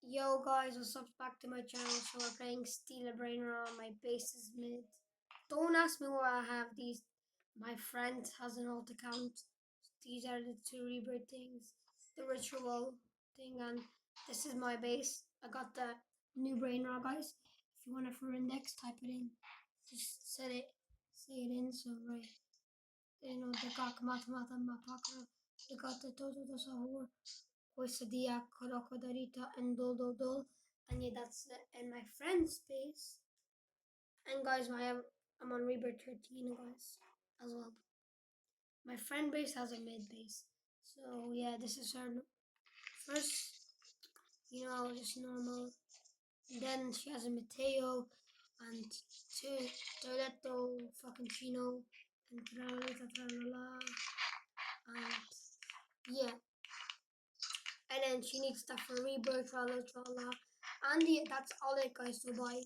Yo guys, what's up? Back to my channel. So we're playing Steal a Brain around. My base is mid. Don't ask me why I have these. My friend has an alt account. These are the two rebirth things, the ritual thing, and this is my base. I got the new brain raw, guys. If you want it for index, type it in. Just say it in. So right, you know the mata mapakra. They got the toto to sahur. Quesadilla, Corocodarita, and Dol. And yeah, that's in my friend's space. And guys, I'm on Rebirth 13, guys, as well. My friend base has a mid base. So yeah, this is her first, just normal. Then she has a Mateo and two Toretto, fucking Chino, and tralala, and yeah. And then she needs stuff for rebirth, tralala, tralala. And yeah, that's all it, guys, to buy.